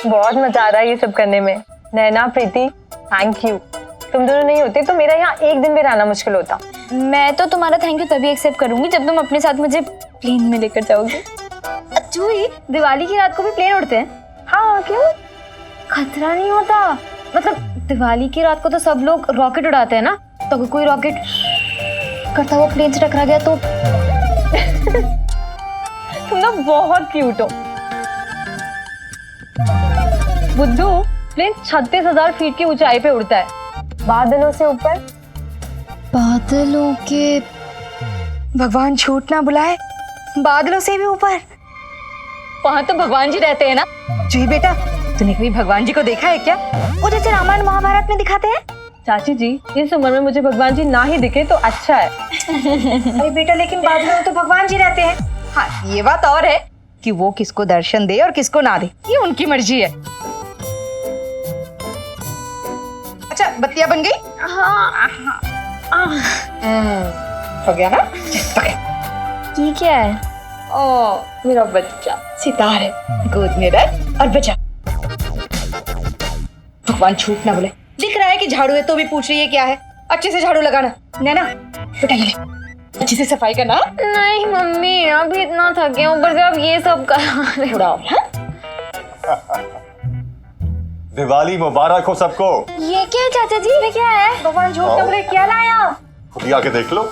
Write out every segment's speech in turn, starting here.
बहुत मजा आ रहा है ये सब करने में। नैना, प्रीति, थैंक यू। तुम दोनों नहीं होते तो मेरा यहाँ एक दिन भी रहना मुश्किल होता। मैं तो तुम्हारा थैंक यू तभी एक्सेप्ट करूंगी जब तुम अपने साथ मुझे प्लेन में लेकर जाओगी। जूही, दिवाली की रात को भी प्लेन उड़ते हैं? हाँ, क्यों? खतरा नहीं होता। मतलब दिवाली की रात को तो सब लोग रॉकेट उड़ाते हैं ना, तो अगर कोई रॉकेट करता हुआ प्लेन से टकरा गया तो तुम लोग बहुत क्यूट हो। बुद्धू, प्लेन 36,000 फीट की ऊंचाई पे उड़ता है, बादलों से ऊपर। बादलों के, भगवान झूठ ना बुलाए, बादलों से भी ऊपर। वहां तो भगवान जी रहते हैं ना। जूही बेटा, तूने कभी भगवान जी को देखा है क्या? वो जैसे रामायण महाभारत में दिखाते हैं। चाची जी, इस उम्र में मुझे भगवान जी ना ही दिखे तो अच्छा है। अरे बेटा, लेकिन बादलों में तो भगवान जी रहते हैं। हाँ, ये बात और है कि वो किसको दर्शन दे और किसको ना दे, ये उनकी मर्जी है। अच्छा, बत्तियां बन गई? हो गया ना? ये क्या है? ओ, मेरा बच्चा सितार है, गोद में रख और बजा। भगवान झूठ ना बोले, दिख रहा है कि झाड़ू है तो भी पूछ रही है क्या है। अच्छे से झाड़ू लगाना। नैना बेटा, ये ले, अच्छे से सफाई करना। नहीं मम्मी, अभी इतना थके हैं, ऊपर से अब ये सब करा रहे हो। उड़ाओ। दिवाली मुबारक हो सबको। ये क्या है चाचा जी? ये क्या है? भगवान झूठ ना बोले, क्या लाया? खुद ही आके देख लो।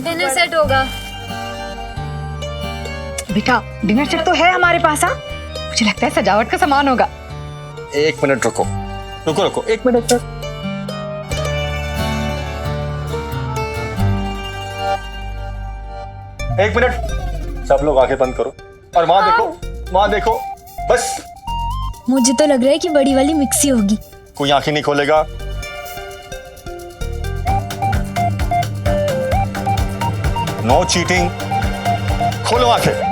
डिनर सेट होगा। बेटा, डिनर सेट तो है हमारे पास। हाँ, मुझे लगता है सजावट का सामान होगा। एक मिनट रुको रुको रुको, एक मिनट तक। एक मिनट, सब लोग आंखें बंद करो और वहां देखो, वहां देखो, बस। मुझे तो लग रहा है कि बड़ी वाली मिक्सी होगी। कोई आंखें नहीं खोलेगा। No cheating. खोलो आंखें।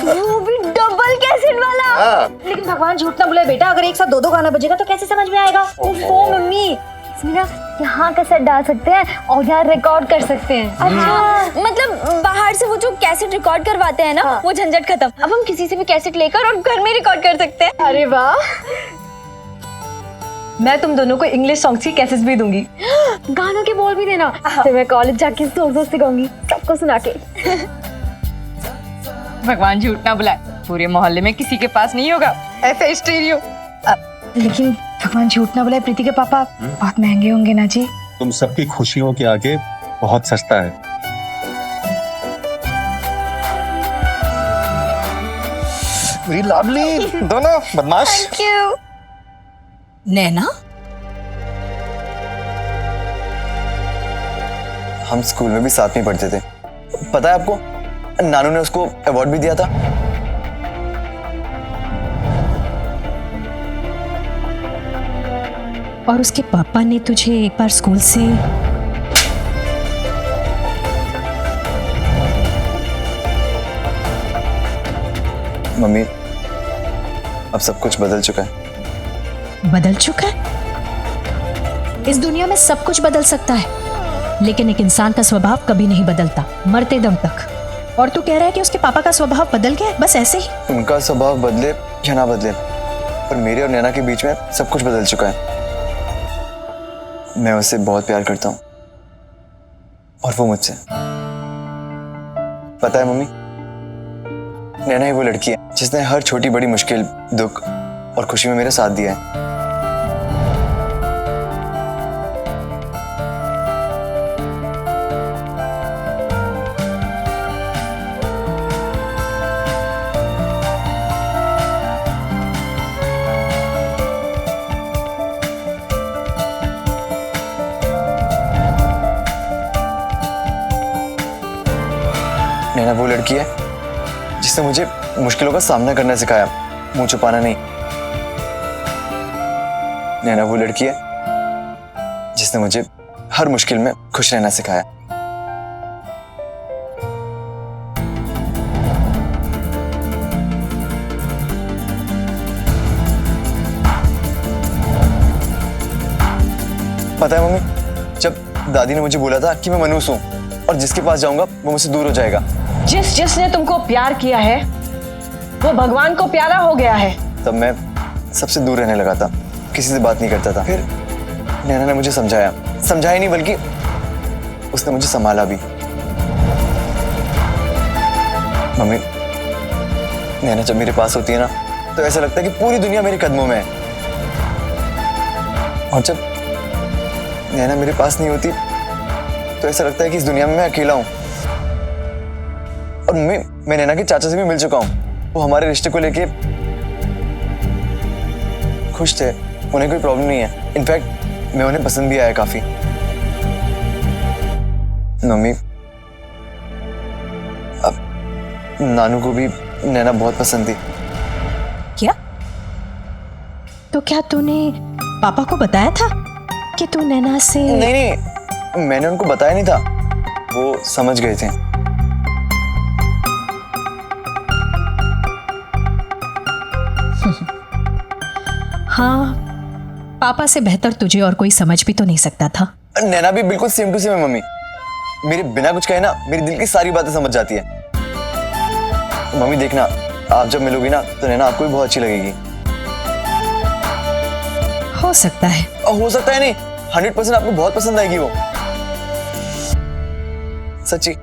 वो भी डबल कैसेट वाला। हाँ। लेकिन भगवान झूठ ना बोले बेटा, अगर एक साथ दो गाना बजेगा तो कैसे समझ में आएगा? ओफो मम्मी, इसमें ना यहाँ कैसेट डाल सकते हैं और यहाँ रिकॉर्ड कर सकते हैं। अच्छा, मतलब बाहर से वो जो कैसेट रिकॉर्ड करवाते हैं ना, वो झंझट खत्म। अब हम किसी से भी कैसेट लेकर और घर में रिकॉर्ड कर सकते हैं। अरे वाह, मैं तुम दोनों को इंग्लिश सॉन्ग्स की कैसेट्स भी दूंगी। गानों के बोल भी देना, फिर मैं कॉलेज जाके जोर से गाऊंगी सबको सुना के। भगवान झूठ ना बुलाए, पूरे मोहल्ले में किसी के पास नहीं होगा ऐसा स्टीरियो। लेकिन भगवान झूठ ना बुलाए, प्रीति के पापा बहुत महंगे होंगे ना जी? तुम सबकी खुशियों के आगे बहुत सस्ता है। मेरी लाडली दोनों बदमाश। Thank you. नैना, हम स्कूल में भी साथ में पढ़ते थे। पता है आपको, नानू ने उसको अवार्ड भी दिया था। और उसके पापा ने तुझे एक बार स्कूल से मम्मी, अब सब कुछ बदल चुका है। बदल चुका है? इस दुनिया में सब कुछ बदल सकता है, लेकिन एक इंसान का स्वभाव कभी नहीं बदलता, मरते दम तक। और तू कह रहा है कि उसके पापा का स्वभाव बदल गया है? बस ऐसे ही? उनका स्वभाव बदले या ना बदले, पर मेरे और नैना के बीच में सब कुछ बदल चुका है। मैं उससे बहुत प्यार करता हूँ और वो मुझसे। पता है मम्मी, नैना ही वो लड़की है जिसने हर छोटी बड़ी मुश्किल, दुख और खुशी में मेरा साथ दिया है। नैना वो लड़की है जिसने मुझे मुश्किलों का सामना करना सिखाया, मुंह छुपाना नहीं। नैना वो लड़की है जिसने मुझे हर मुश्किल में खुश रहना सिखाया। पता है मम्मी, जब दादी ने मुझे बोला था कि मैं मनहूस हूँ और जिसके पास जाऊंगा वो मुझसे दूर हो जाएगा, जिसने तुमको प्यार किया है वो भगवान को प्यारा हो गया है। तब मैं सबसे दूर रहने लगा था, किसी से बात नहीं करता था। फिर नैना ने मुझे समझाया नहीं बल्कि उसने मुझे संभाला भी। मम्मी, नैना जब मेरे पास होती है ना तो ऐसा लगता है कि पूरी दुनिया मेरे कदमों में है, और जब नैना मेरे पास नहीं होती तो ऐसा लगता है कि इस दुनिया में मैं अकेला हूं। और मैं नैना के चाचा से भी मिल चुका हूं, वो हमारे रिश्ते को लेके खुश थे, उन्हें कोई प्रॉब्लम नहीं है। इनफैक्ट मैं उन्हें पसंद भी आया काफी। मम्मी, अब नानू को भी नैना बहुत पसंद थी। क्या? तो क्या तूने पापा को बताया था कि तू नैना से? नहीं, मैंने उनको बताया नहीं था, वो समझ गए थे। हाँ, पापा से बेहतर तुझे और कोई समझ भी तो नहीं सकता था। नैना भी बिल्कुल सेम टू सेम है मम्मी, मेरे बिना कुछ कहे ना मेरे दिल की सारी बातें समझ जाती है। मम्मी देखना, आप जब मिलोगी ना तो नैना आपको भी बहुत अच्छी लगेगी। हो सकता है। और हो सकता है नहीं, 100% आपको बहुत पसंद आएगी वो, सच्ची।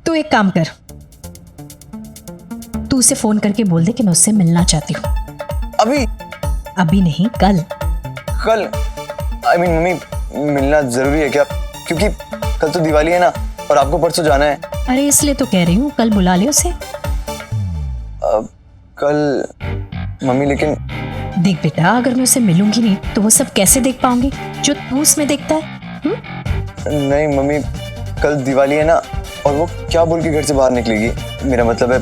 तू एक काम कर, तू उसे फोन करके बोल दे कि मैं उससे मिलना चाहती हूँ। अभी नहीं, कल। आई मीन मम्मी, मिलना जरूरी है क्या? क्योंकि कल तो दिवाली है ना और आपको परसों जाना है। अरे इसलिए तो कह रही हूँ, कल बुला ले उसे। कल मम्मी, लेकिन देख बेटा, अगर मैं उसे मिलूंगी नहीं तो वो सब कैसे देख पाऊंगी जो तू उसमें देखता है? नहीं मम्मी, कल दिवाली है ना और वो क्या बोल के घर से बाहर निकलेगी? मेरा मतलब है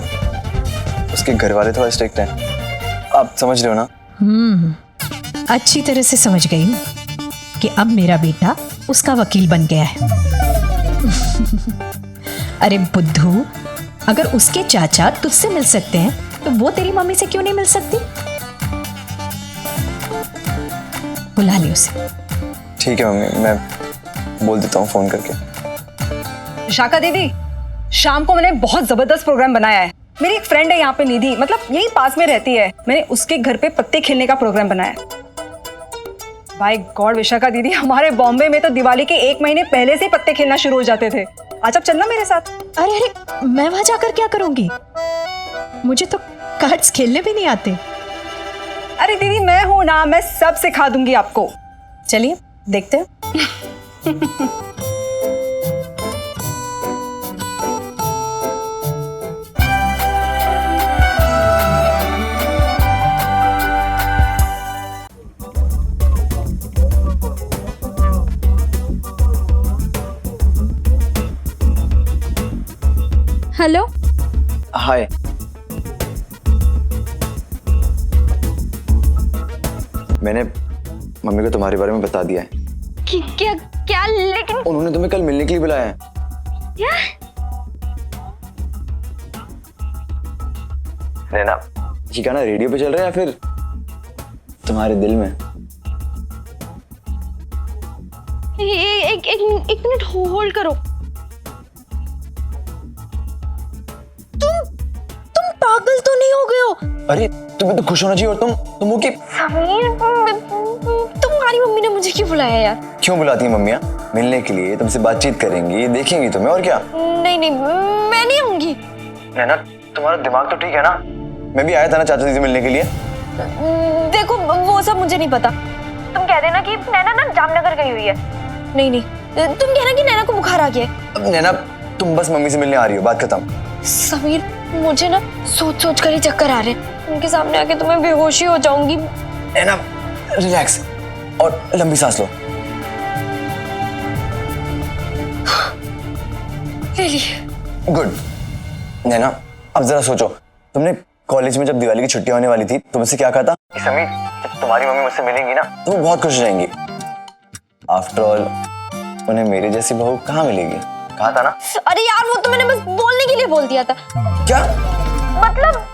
उसके घर वाले थोड़ा स्ट्रिक्ट हैं, आप समझ रहे हो ना? अच्छी तरह से समझ गई हूँ कि अब मेरा बेटा उसका वकील बन गया है। अरे बुद्धू, अगर उसके चाचा तुझसे मिल सकते हैं तो वो तेरी मम्मी से क्यों नहीं मिल सकती? बुला ले उसे। ठीक है मम्मी, मैं बोल देता हूँ फोन करके। विशाखा दीदी, शाम को मैंने बहुत जबरदस्त प्रोग्राम बनाया है। मेरी एक फ्रेंड है यहाँ पे निधि, मतलब यही पास में रहती है, मैंने उसके घर पे पत्ते खेलने का प्रोग्राम बनाया है। बाय गॉड विशाखा दीदी, हमारे बॉम्बे में तो दिवाली के 1 महीने पहले से पत्ते खेलना शुरू हो जाते थे। आज आप चलना मेरे साथ। अरे मैं वहां जाकर क्या करूंगी? मुझे तो कार्ड्स खेलने भी नहीं आते। अरे दीदी, मैं हूं ना, मैं सब सिखा दूंगी आपको। चलिए देखते हैं। हेलो। हाय। मैंने मम्मी को तुम्हारे बारे में बता दिया है। क्या क्या? लेकिन उन्होंने तुम्हें कल मिलने के लिए बुलाया है। क्या? नैना, ये गाना रेडियो पे चल रहा है या फिर तुम्हारे दिल में? एक मिनट होल्ड करो। तुम पागल तो नहीं हो गए हो? अरे तुम्हें तो खुश होना चाहिए, और तुम वो कि समीर, तुम्हारी मम्मी ने मुझे क्यों बुलाया यार? क्यों बुलाती है मम्मियाँ? मिलने के लिए, तुमसे बातचीत करेंगी, देखेंगी तुम्हें, और क्या? नहीं, मैं नहीं आऊंगी। नैना, तुम्हारा दिमाग तो ठीक है ना? मैं भी आया था ना चाचा जी से मिलने के लिए। देखो वो सब मुझे नहीं पता। तुम कह देना कि नैना ना जामनगर गई हुई है। नहीं, तुम कहना कि नैना को बुखार आ गया है। अब नैना, तुम बस मम्मी से मिलने आ रही हो, बात खत्म। समीर, मुझे ना सोच कर ही चक्कर आ रहे हैं। उनके सामने आके तो मैं बेहोशी हो जाऊंगी। नैना, रिलैक्स और लंबी सांस लो। ले ली। गुड। नैना, अब जरा सोचो, तुमने कॉलेज में जब दिवाली की छुट्टियां होने वाली थी तो मुझसे क्या कहा था? समीर, जब तुम्हारी मम्मी मुझसे मिलेंगी ना तो वो बहुत खुश हो जाएंगी। आफ्टर ऑल उन्हें मेरी जैसी बहू कहाँ मिलेगी? कहा था ना? अरे यार, वो तो मैंने बस बोलने के लिए बोल दिया था। क्या मतलब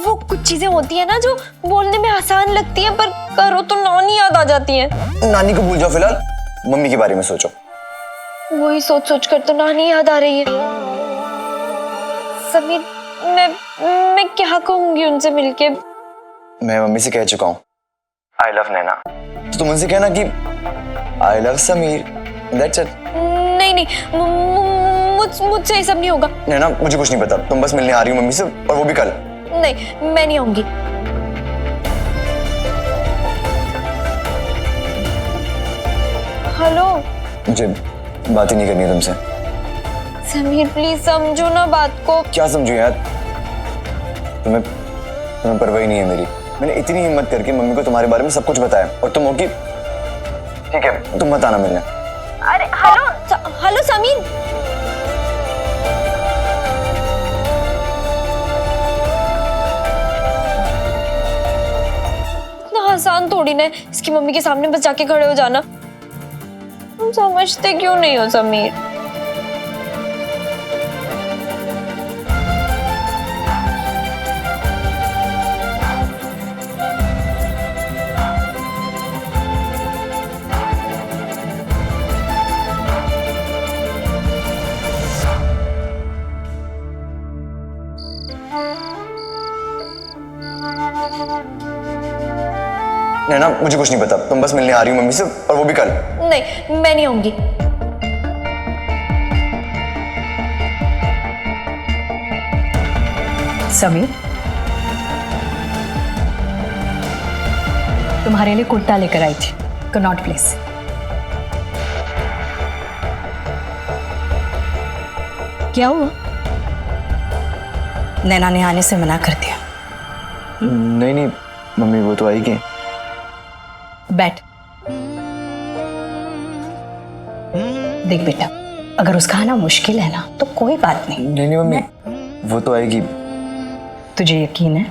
वो कुछ चीजें होती है ना जो बोलने में आसान लगती है पर करो तो नानी याद आ जाती है। नानी को भूल जाओ, फिलहाल मम्मी के बारे में सोचो। वही सोच सोच कर तो नानी याद आ रही है। समीर, मैं क्या कहूंगी उनसे मिलके? मैं मम्मी से कह चुका हूँ आई लव नैना, तो तुम उनसे कहना कि I love Sameer, that's it. नहीं नहीं, मुझसे ये सब नहीं होगा। नैना मुझे कुछ नहीं पता, तुम बस मिलने आ रही हो मम्मी से, और वो भी कल। नहीं, मैं नहीं आऊंगी। हेलो, मुझे बात ही नहीं करनी है तुमसे। समीर प्लीज समझो ना बात को। क्या समझू यार, तुम्हें परवाह ही नहीं है मेरी। मैंने इतनी हिम्मत करके मम्मी को तुम्हारे बारे में सब कुछ बताया, और तुम हो कि ठीक है तुम मत आना मिलने। अरे हेलो समीर, इतना आसान थोड़ी ना है इसकी मम्मी के सामने बस जाके खड़े हो जाना। तुम समझते क्यों नहीं हो समीर? नैना मुझे कुछ नहीं पता, तुम बस मिलने आ रही हो मम्मी से, और वो भी कल। नहीं, मैं नहीं आऊंगी। समीर, तुम्हारे लिए कुर्ता लेकर आई थी, कनॉट प्लीज। क्या हुआ? नैना ने आने से मना कर दिया। नहीं नहीं मम्मी, वो तो आएगी। बैठ। देख बेटा, अगर उसका आना मुश्किल है ना तो कोई बात नहीं। नहीं नहीं मम्मी, वो तो आएगी। तुझे यकीन है?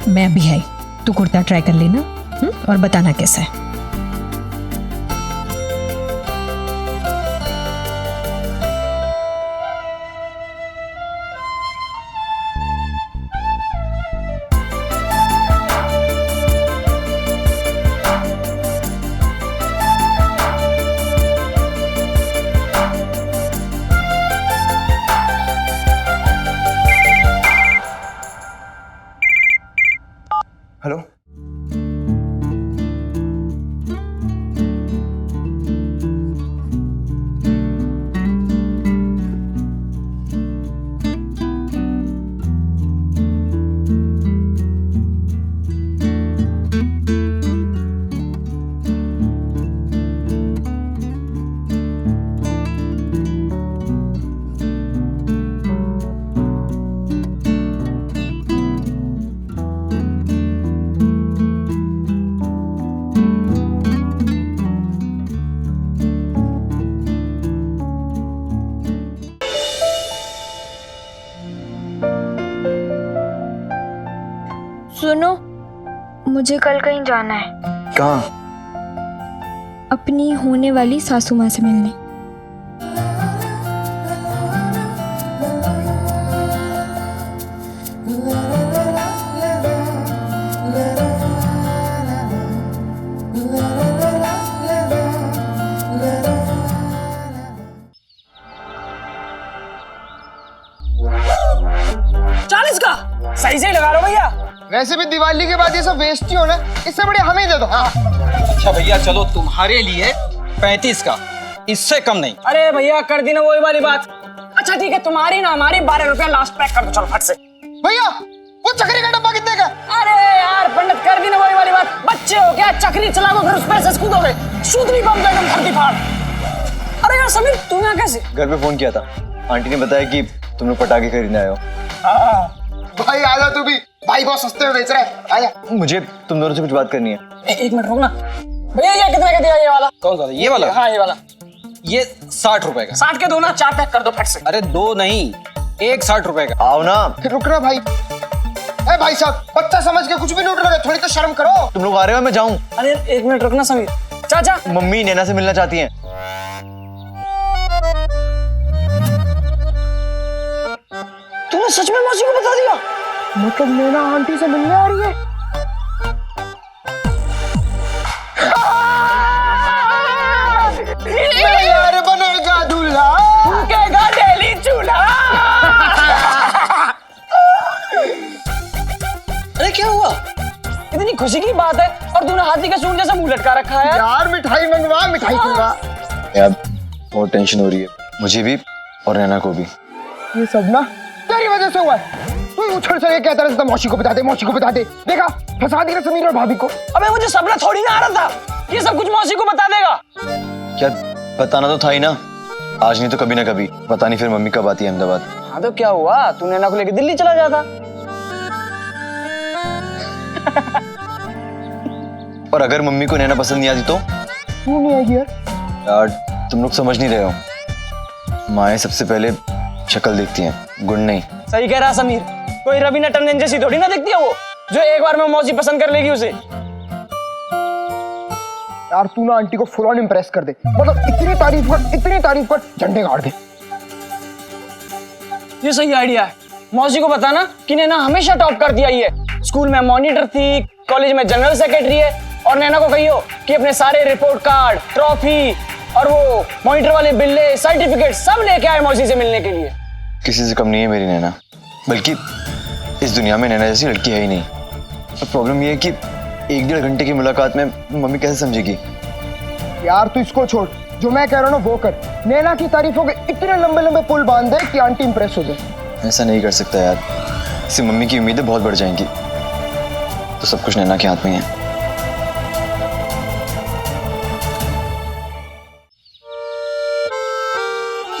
मैं भी आई, तू कुर्ता ट्राई कर लेना और बताना कैसा है। हेलो, सुनो, मुझे कल कहीं जाना है, कहाँ? अपनी होने वाली सासू माँ से मिलने। सही से ही लगा लो भैया। वैसे भी दिवाली के बाद ये सब वेस्ट ही हो ना, इससे बढ़िया हमें ही दे दो। हाँ। अच्छा भैया चलो, तुम्हारे लिए 35 का, इससे कम नहीं। अरे भैया कर दी ना वही वाली बात। अच्छा ठीक है, तुम्हारी ना हमारी 12 रुपया लास्ट पैक कर दो, चलो फट से। भैया वो चक्री का डब्बा कितने का? अरे यार पंडित कर दी ना वही वाली बात। बच्चे हो क्या, चक्री चला दो फिर उस पैसे से कूदोगे, सूद नहीं बम एकदम धरती फाड़। अरे यार समीर, तुम यहाँ कैसे? घर पे फोन किया था, आंटी ने बताया कि तुम लोग पटाखे खरीदने आए हो। भाई आजा तू भी, भाई बहुत सस्ते में बेच रहा है, आजा। मुझे तुम दोनों से कुछ बात करनी है। एक मिनट रुकना भैया, ये कितने का दिया ये वाला? कौन सा? ये वाला? हाँ ये वाला। ये 60 रुपए का। 60 के दो ना, 4 पैक कर दो फट से। अरे दो नहीं, एक 60 रुपए का। आओ ना। फिर रुक रहा भाई। ए भाई साहब, बच्चा समझ के कुछ भी लूट रहे, थोड़ी तो शर्म करो। तुम लोग आ रहे हो, मैं जाऊं? अरे एक मिनट रुकना समीर। चाचा, मम्मी नैना से मिलना चाहती हैं। तूने सच में मौसी को बता दिया? मतलब नैना आंटी से मिलने आ रही है? मैं यार बनेगा दूल्हा, फूकेगा डेली चूल्हा। अरे क्या हुआ? इतनी खुशी की बात है और तूने हाथी का सूंड जैसा मुंह लटका रखा है। यार मिठाई मंगवा, मिठाई खिलवा। यार बहुत टेंशन हो रही है मुझे भी और नैना को भी। ये सब ना तेरी वजह से हुआ है। तू उछल चल के कहता रहता मौसी को बता दे, मौसी को बता दे। देखा, फंसा दिया समीर और भाभी को। अबे मुझे सपना थोड़ी ना आ रहा था ये सब कुछ मौसी को बता देगा। क्या बताना तो था ही ना, आज नहीं तो कभी ना कभी। पता नहीं फिर मम्मी कब आती है अहमदाबाद। हाँ तो क्या हुआ, तू नैना को लेके दिल्ली चला जाता। और अगर मम्मी को नैना पसंद नहीं आती तो? क्यों नहीं आएगी यार? यार तुम लोग समझ नहीं रहे हो, माएँ सबसे पहले शक्ल देखती हैं, गुण नहीं। सही कह रहा समीर, कोई रवीना टंडन जैसी थोड़ी ना दिखती है वो जो एक बार में मौसी पसंद कर लेगी उसे। यार तू ना आंटी को फुल ऑन इम्प्रेस कर दे, मतलब इतनी तारीफ कर झंडे गाड़ दे। ये सही आइडिया है। मौसी को बताना कि नैना हमेशा टॉप करती आई है, स्कूल में मॉनिटर थी, कॉलेज में जनरल सेक्रेटरी है। और नैना को कहियो कि अपने सारे रिपोर्ट कार्ड, ट्रॉफी और वो मॉनिटर वाले बिल्ले, सर्टिफिकेट सब लेके आए मौसी से मिलने के लिए। किसी से कम नहीं है मेरी नैना, बल्कि इस दुनिया में नैना जैसी लड़की है ही नहीं। और प्रॉब्लम ये है कि 1-1.5 घंटे की मुलाकात में मम्मी कैसे समझेगी? यार तू इसको छोड़, जो मैं कह रहा हूँ ना वो कर। नैना की तारीफों के इतने लंबे लंबे पुल बांध दे कि आंटी इंप्रेस हो जाए। ऐसा नहीं कर सकता यार, इससे मम्मी की उम्मीदें बहुत बढ़ जाएंगी। तो सब कुछ नैना के हाथ में ही है।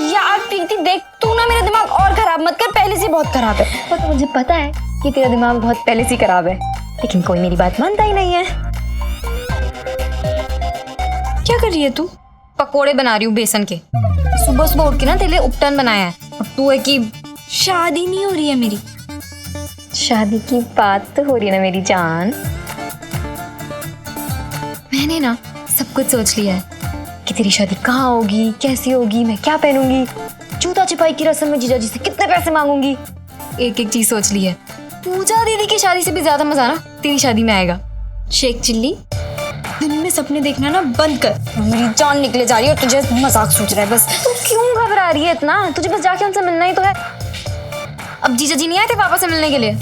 यार प्रीति देख, तू ना मेरा दिमाग और खराब मत कर, पहले से बहुत खराब है। वो तो मुझे पता है कि तेरा दिमाग बहुत पहले से खराब है, लेकिन कोई मेरी बात मानता ही नहीं है। क्या कर रही है तू? पकोड़े बना रही हूँ बेसन के। सुबह सुबह उठ के ना तेरे लिए उपटन बनाया है और तू है कि शादी नहीं हो रही है मेरी। शादी की बात तो हो रही है ना मेरी जान। मैंने ना सब कुछ सोच लिया है कि तेरी शादी कहाँ होगी, कैसी होगी, मैं क्या पहनूंगी, जूता छिपाई की रस्म में जीजा जी से कितने पैसे मांगूंगी। एक एक चीज सोच ली है। पूजा दीदी की शादी से भी ज्यादा मजा ना तेरी शादी में आएगा। शेख चिल्ली, दिन में सपने देखना ना बंद कर, मेरी जान निकले जा रही है और तुझे मजाक सोच रहा है बस। तू क्यों घबरा रही है इतना? तुझे बस जाके उनसे मिलना ही तो है। अब जीजा जी नहीं आए थे पापा से मिलने के लिए?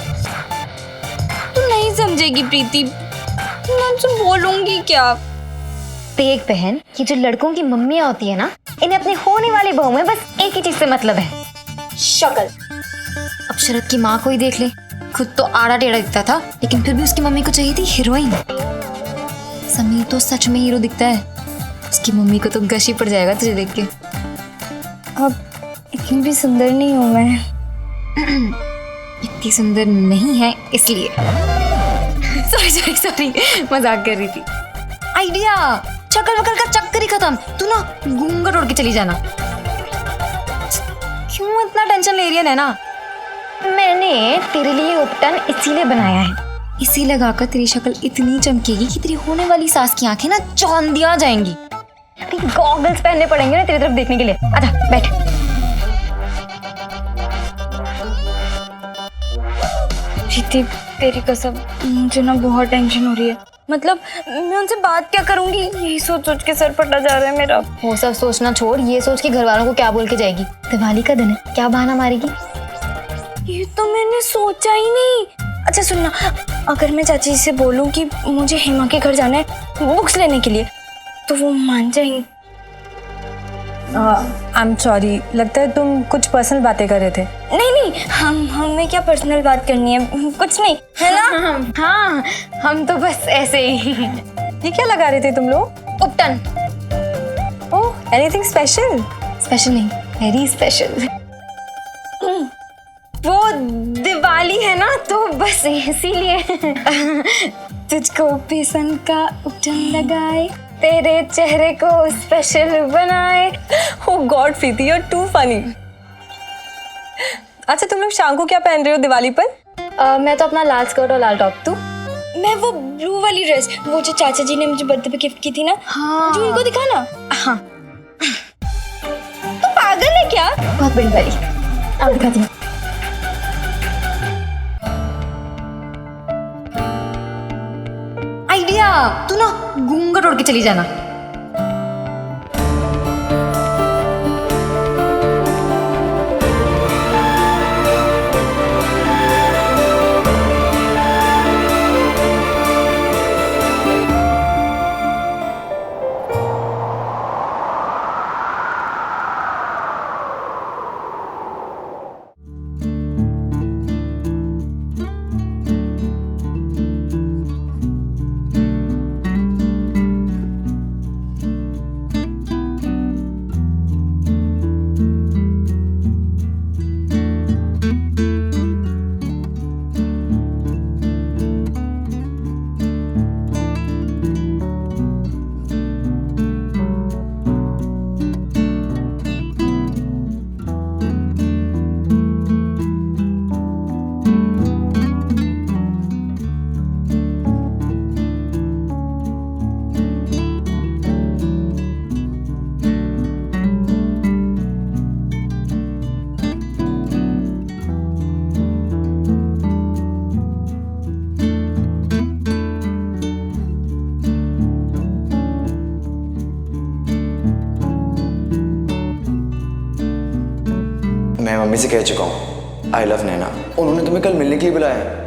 तू नहीं समझेगी प्रीति, मैं तुझसे बोलूंगी क्या? देख बहन, ये जो लड़कों की मम्मियाँ होती है ना, इन्हें अपनी होने वाली बहू में बस एक ही चीज से मतलब है, शक्ल। अब शरद की माँ को ही देख ले, खुद तो आड़ा टेढ़ा दिखता था लेकिन फिर भी उसकी मम्मी को चाहिए थी हीरोइन। समीर तो सच में हीरो दिखता है, उसकी मम्मी को तो गश ही पड़ जाएगा तुझे देख के। अब इतनी भी सुंदर नहीं हूँ मैं। इतनी सुंदर नहीं है इसलिए। सॉरी मजाक कर रही थी। आइडिया, शक्ल वकल का चक्कर ही खत्म। तू ना घूंघट ओढ़ के चली जाना। क्यों इतना टेंशन ले रही है नैना? मैंने तेरे लिए उपटन इसीलिए बनाया है। इसी लगाकर तेरी शक्ल इतनी चमकेगी कि तेरी होने वाली सास की आंखें ना चौंधिया जाएंगी। गॉगल्स पहनने पड़ेंगे ना तेरी तरफ देखने के लिए। आजा बैठ। प्रीति तेरी कसम, मुझे ना बहुत टेंशन हो रही है। मतलब मैं उनसे बात क्या करूंगी, यही सोच सोच के सर फटा जा रहा है मेरा। वो सब सोचना छोड़, ये सोच के घर वालों को क्या बोल के जाएगी। दिवाली का दिन है, क्या बहाना मारेगी? ये तो मैंने सोचा ही नहीं। अच्छा सुनना, अगर मैं चाची जी से बोलूं कि मुझे हेमा के घर जाना है बुक्स लेने के लिए, तो वो मान जाएंगी? आई एम सॉरी, लगता है तुम कुछ पर्सनल बातें कर रहे थे। नहीं, हमें क्या पर्सनल बात करनी है, कुछ नहीं है ना। हाँ, हम तो बस ऐसे ही। ये क्या लगा रहे थे तुम लोग? उपटन। ओह, एनीथिंग स्पेशल? स्पेशल नहीं, वेरी स्पेशल। वो दिवाली है ना तो बस इसीलिए। तुझको बेसन का उपटन लगाए, तेरे चेहरे को स्पेशल बनाए। Oh God Preeti, you are too funny. अच्छा तुम लोग शाम को क्या पहन रहे हो दिवाली पर? मैं तो अपना लाल स्कर्ट और लाल टॉप। तू? मैं वो ब्लू वाली ड्रेस, वो जो चाचा जी ने मुझे बर्थडे पे गिफ्ट की थी ना। हाँ। जो उनको दिखा ना। हाँ। तू पागल है क्या? बहुत बड़ी वाली। अब दिखाती हूँ। तू ना घूंघट ओढ़ के चली जाना। मैं मम्मी से कह चुका हूँ आई लव नैना। उन्होंने तुम्हें कल मिलने के लिए बुलाया है।